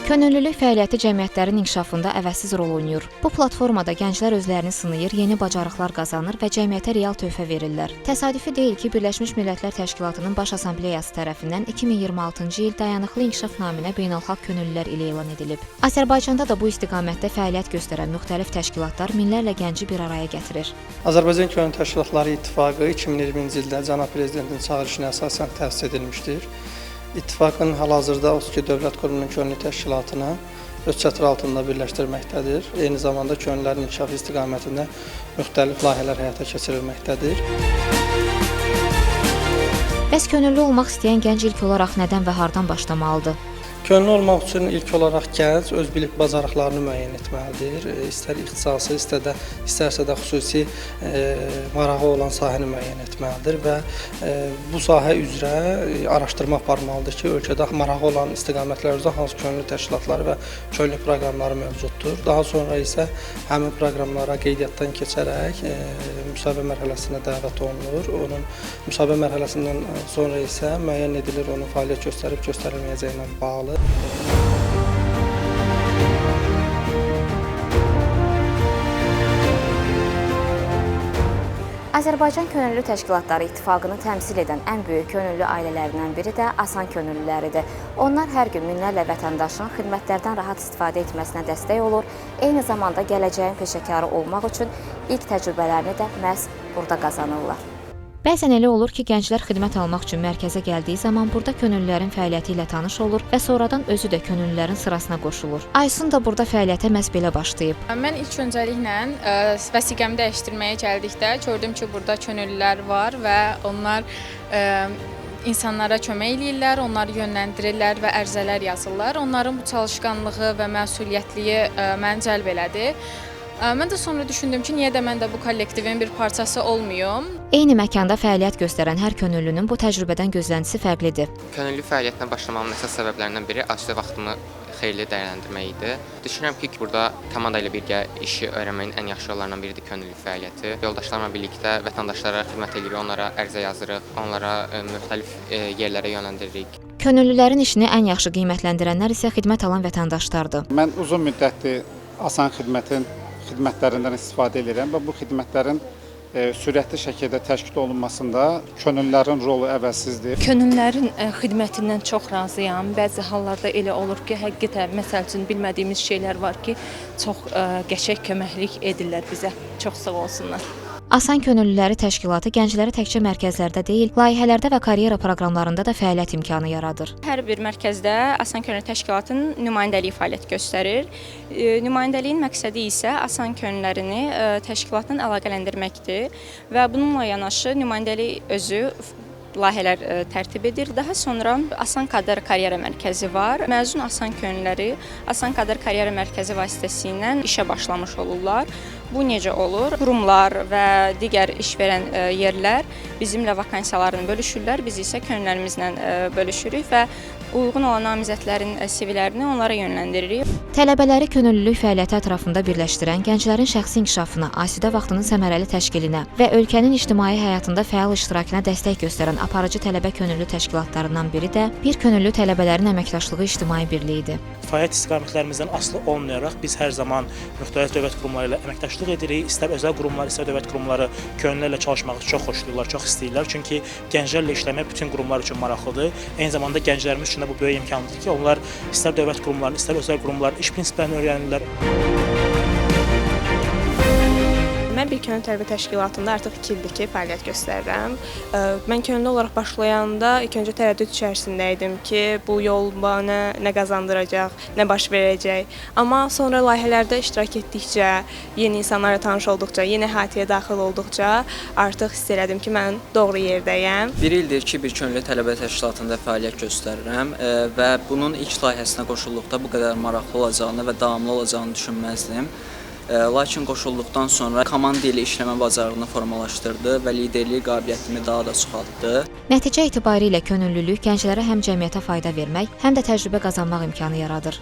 Könüllülük fəaliyyəti cəmiyyətlərin inkişafında əvəzsiz rol oynayır. Bu platformada gənclər özlərini sınayır, yeni bacarıqlar qazanır və cəmiyyətə real töhfə verirlər. Təsadüfi deyil ki, Birləşmiş Millətlər Təşkilatının Baş Assambleyası tərəfindən 2026-cı il dayanıqlı inkişaf naminə beynəlxalq könüllülər ilə elan edilib. Azərbaycanda da bu istiqamətdə fəaliyyət göstərən müxtəlif təşkilatlar minlərlə gənci bir araya gətirir. Azərbaycan Könüllü Təşkilatları İttifaqı 2020-ci ildə Cənab Prezidentin çağırışına əsasən təsis edilmişdir. İttifaqın hal-hazırda 32 dövlət qurumunun könüllü təşkilatını öz çətiri altında birləşdirməkdədir. Eyni zamanda könüllülərin inkişafı istiqamətində müxtəlif layihələr həyata keçirilməkdədir. Bəs könüllü olmaq istəyən gənc ilk olaraq nədən və hardan başlamalıdır? Könüllü olmaq üçün ilk olaraq gənc öz bilik bacarıqlarını müəyyən etməlidir. İstər ixtisası, istərsə də xüsusi marağı olan sahəni müəyyən etməlidir və bu sahə üzrə araşdırma aparmalıdır ki, ölkədə marağı olan istiqamətlər üzrə hansı könüllü təşkilatları və könüllü proqramları mövcuddur. Daha sonra isə həmin proqramlara qeydiyyatdan keçərək müsahibə mərhələsinə dəvət olunur. Onun müsahibə mərhələsindən sonra isə müəyyən edilir onun fəaliyyət göstərib göstərilməyəcəyi ilə bağlı. Azərbaycan Könüllü Təşkilatları İttifaqını təmsil edən ən böyük könüllü ailələrindən biri də Asan Könüllüləridir. Onlar hər gün minlərlə vətəndaşın xidmətlərdən rahat istifadə etməsinə dəstək olur, eyni zamanda gələcəyin peşəkarı olmaq üçün ilk təcrübələrini də məhz burada qazanırlar. Bəzən elə olur ki, gənclər xidmət almaq üçün mərkəzə gəldiyi zaman burada könüllülərin fəaliyyəti ilə tanış olur və sonradan özü də könüllülərin sırasına qoşulur. Aysun da burada fəaliyyətə məhz belə başlayıb. Mən ilk öncəliklə vəsiqəmi dəyişdirməyə gəldikdə gördüm ki, burada könüllülər var və onlar insanlara kömək eləyirlər, onları yönləndirirlər və ərizələr yazırlar. Onların bu çalışqanlığı və məsuliyyətliyi məni cəlb elədi. Mən də sonra düşündüm ki, niyə də mən də bu kollektivin bir parçası olmayım? Eyni məkanda fəaliyyət göstərən hər könüllünün bu təcrübədən gözləntisi fərqlidir. Könüllü fəaliyyətinə başlamamın əsas səbəblərindən biri asudə vaxtımı xeyirli dəyərləndirmək idi. Düşünürəm ki, burada komanda ilə birgə işi öyrənməyin ən yaxşı yollarından biridir könüllü fəaliyyəti. Yoldaşlarımla birlikdə vətəndaşlara xidmət edirik, onlara ərizə yazırıq, onlara müxtəlif yerlərə yönləndiririk. Könüllülərin işini ən yaxşı qiymətləndirənlər isə xidmət alan vətəndaşlardır. Mən uzun müddətli Asan xidmətlərindən istifadə edirəm və bu xidmətlərin sürətli şəkildə təşkil olunmasında könüllülərin rolu əvəzsizdir. Könüllülərin xidmətindən çox razıyam. Bəzi hallarda elə olur ki, həqiqətən məsəl üçün bilmədiyimiz şeylər var ki, çox qəşəng köməklik edirlər bizə. Çox sağ olsunlar. Asan Könüllüləri Təşkilatı gəncləri təkcə mərkəzlərdə deyil, layihələrdə və karyera proqramlarında da fəaliyyət imkanı yaradır. Hər bir mərkəzdə Asan Könüllü Təşkilatının nümayəndəliyi fəaliyyət göstərir. Nümayəndəliyin məqsədi isə Asan könüllülərini təşkilatla əlaqələndirməkdir və bununla yanaşı nümayəndəlik özü layihələr tərtib edir. Daha sonra Asan Kadr Karyera Mərkəzi var. Məzun Asan könüllüləri Asan Kadr Karyera Mərkəzi vasitəsilə işə başlamış olurlar. Bu necə olur? Qurumlar və digər iş verən yerlər bizimlə vakansiyalarını bölüşürlər. Biz isə könüllülərimizlə bölüşürük və uyğun olan namizədlərin CV-lərini onlara yönləndiririk. Tələbələri könüllülük fəaliyyəti ətrafında birləşdirən, gənclərin şəxsi inkişafına, asudə vaxtının səmərəli təşkilinə və ölkənin ictimai həyatında fəal iştirakına dəstək göstərən aparıcı tələbə könüllü təşkilatlarından biri də bir könüllü tələbələrin əməkdaşlığı ictimai birliyidir. Fəaliyyət istiqamətlərimizdən asılı olmayaraq biz hər zaman müxtəlif dövlət qurumları ilə əməkdaşlıq edirik. İstər özəl qurumlar, istər dövlət qurumları könüllülərlə çalışmağı çox xoşlayırlar, çox istəyirlər. Çünki gənclərlə işləmək bütün qurumlar üçün maraqlıdır. Eyni zamanda gənclərimiz üçün də bu böyük imkandır ki, onlar istər dövlət qurumlarını, istər özəl qurumların iş prinsiplərini öyrənirlər. Mən bir könüllü tələbə təşkilatında artıq 2 ildir ki, fəaliyyət göstərirəm. Mən könüllü olaraq başlayanda ilk öncə tərəddüd içərisində idim ki, bu yol bana nə qazandıracaq, nə baş verəcək. Amma sonra layihələrdə iştirak etdikcə, yeni insanlarla tanış olduqca, yeni əhatəyə daxil olduqca artıq hiss elədim ki, mən doğru yerdəyəm. Bir ildir ki, bir könüllü tələbə təşkilatında fəaliyyət göstərirəm və bunun ilk layihəsinə qoşulduqda bu qədər maraqlı olacağını və davamlı olacağını düşünməzdim. Lakin qoşulduqdan sonra komanda ilə işləmə bacarığını formalaşdırdı və liderlik qabiliyyətimi daha da çoxaltdı. Nəticə etibarilə könüllülük gənclərə həm cəmiyyətə fayda vermək, həm də təcrübə qazanmaq imkanı yaradır.